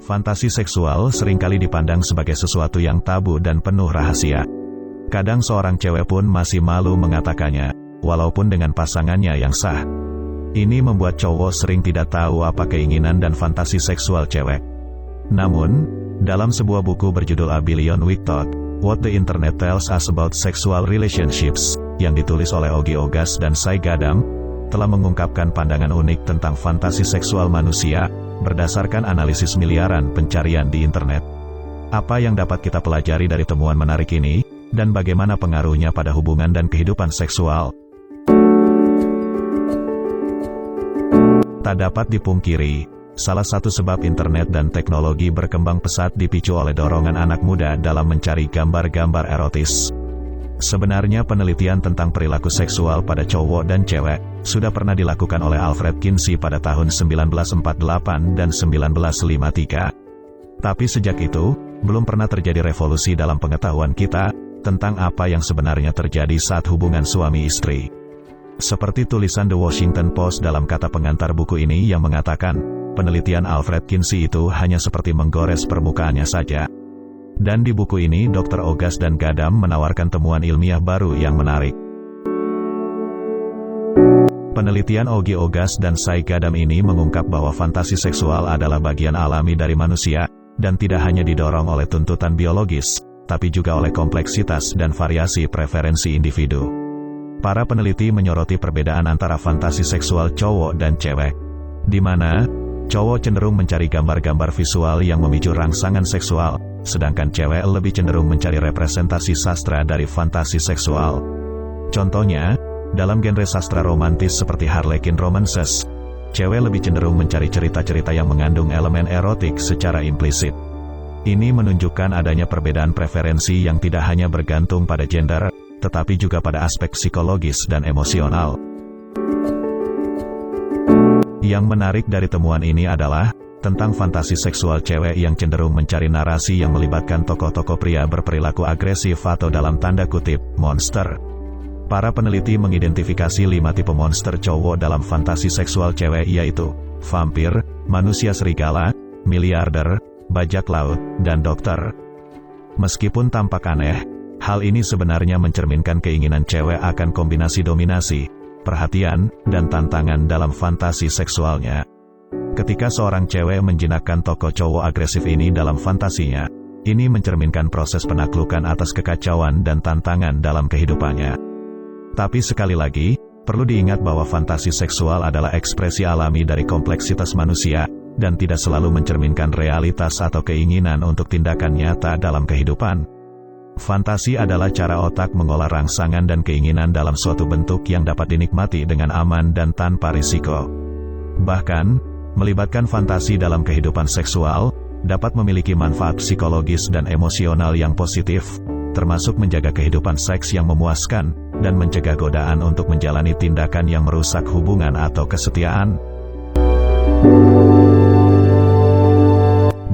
Fantasi seksual seringkali dipandang sebagai sesuatu yang tabu dan penuh rahasia. Kadang seorang cewek pun masih malu mengatakannya, walaupun dengan pasangannya yang sah. Ini membuat cowok sering tidak tahu apa keinginan dan fantasi seksual cewek. Namun, dalam sebuah buku berjudul A Billion Weak Thoughts, What the Internet Tells Us About Sexual Relationships, yang ditulis oleh Ogi Ogas dan Sai Gadam, telah mengungkapkan pandangan unik tentang fantasi seksual manusia, berdasarkan analisis miliaran pencarian di internet. Apa yang dapat kita pelajari dari temuan menarik ini, dan bagaimana pengaruhnya pada hubungan dan kehidupan seksual? Tak dapat dipungkiri, salah satu sebab internet dan teknologi berkembang pesat dipicu oleh dorongan anak muda dalam mencari gambar-gambar erotis. Sebenarnya penelitian tentang perilaku seksual pada cowok dan cewek sudah pernah dilakukan oleh Alfred Kinsey pada tahun 1948 dan 1953. Tapi sejak itu, belum pernah terjadi revolusi dalam pengetahuan kita tentang apa yang sebenarnya terjadi saat hubungan suami istri. Seperti tulisan The Washington Post dalam kata pengantar buku ini yang mengatakan, penelitian Alfred Kinsey itu hanya seperti menggores permukaannya saja. Dan di buku ini Dr. Ogas dan Gadam menawarkan temuan ilmiah baru yang menarik. Penelitian Ogi Ogas dan Sai Gadam ini mengungkap bahwa fantasi seksual adalah bagian alami dari manusia, dan tidak hanya didorong oleh tuntutan biologis, tapi juga oleh kompleksitas dan variasi preferensi individu. Para peneliti menyoroti perbedaan antara fantasi seksual cowok dan cewek, di mana cowok cenderung mencari gambar-gambar visual yang memicu rangsangan seksual, sedangkan cewek lebih cenderung mencari representasi sastra dari fantasi seksual. Contohnya, dalam genre sastra romantis seperti Harlequin romances, cewek lebih cenderung mencari cerita-cerita yang mengandung elemen erotik secara implisit. Ini menunjukkan adanya perbedaan preferensi yang tidak hanya bergantung pada gender, tetapi juga pada aspek psikologis dan emosional. Yang menarik dari temuan ini adalah tentang fantasi seksual cewek yang cenderung mencari narasi yang melibatkan tokoh-tokoh pria berperilaku agresif atau dalam tanda kutip, monster. Para peneliti mengidentifikasi 5 tipe monster cowok dalam fantasi seksual cewek, yaitu vampir, manusia serigala, miliarder, bajak laut, dan dokter. Meskipun tampak aneh, hal ini sebenarnya mencerminkan keinginan cewek akan kombinasi dominasi, perhatian, dan tantangan dalam fantasi seksualnya. Ketika seorang cewek menjinakkan tokoh cowok agresif ini dalam fantasinya, ini mencerminkan proses penaklukan atas kekacauan dan tantangan dalam kehidupannya. Tapi sekali lagi, perlu diingat bahwa fantasi seksual adalah ekspresi alami dari kompleksitas manusia, dan tidak selalu mencerminkan realitas atau keinginan untuk tindakan nyata dalam kehidupan. Fantasi adalah cara otak mengolah rangsangan dan keinginan dalam suatu bentuk yang dapat dinikmati dengan aman dan tanpa risiko. Bahkan, melibatkan fantasi dalam kehidupan seksual dapat memiliki manfaat psikologis dan emosional yang positif, termasuk menjaga kehidupan seks yang memuaskan, dan mencegah godaan untuk menjalani tindakan yang merusak hubungan atau kesetiaan.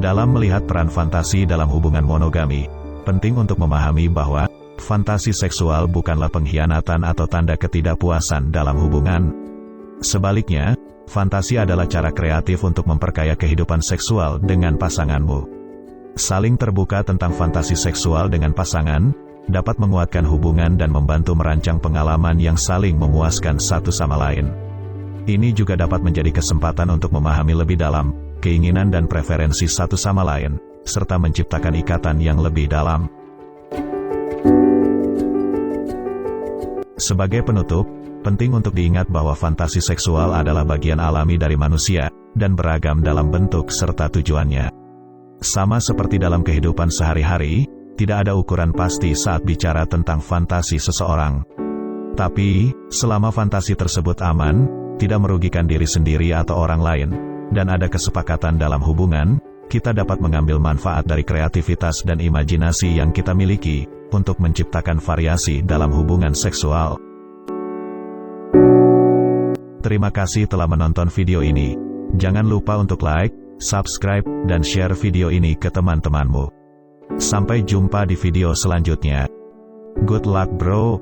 Dalam melihat peran fantasi dalam hubungan monogami, penting untuk memahami bahwa fantasi seksual bukanlah pengkhianatan atau tanda ketidakpuasan dalam hubungan. Sebaliknya, fantasi adalah cara kreatif untuk memperkaya kehidupan seksual dengan pasanganmu. Saling terbuka tentang fantasi seksual dengan pasangan dapat menguatkan hubungan dan membantu merancang pengalaman yang saling memuaskan satu sama lain. Ini juga dapat menjadi kesempatan untuk memahami lebih dalam keinginan dan preferensi satu sama lain, serta menciptakan ikatan yang lebih dalam. Sebagai penutup, penting untuk diingat bahwa fantasi seksual adalah bagian alami dari manusia, dan beragam dalam bentuk serta tujuannya. Sama seperti dalam kehidupan sehari-hari, tidak ada ukuran pasti saat bicara tentang fantasi seseorang. Tapi, selama fantasi tersebut aman, tidak merugikan diri sendiri atau orang lain, dan ada kesepakatan dalam hubungan, kita dapat mengambil manfaat dari kreativitas dan imajinasi yang kita miliki, untuk menciptakan variasi dalam hubungan seksual. Terima kasih telah menonton video ini. Jangan lupa untuk like, subscribe, dan share video ini ke teman-temanmu. Sampai jumpa di video selanjutnya. Good luck bro.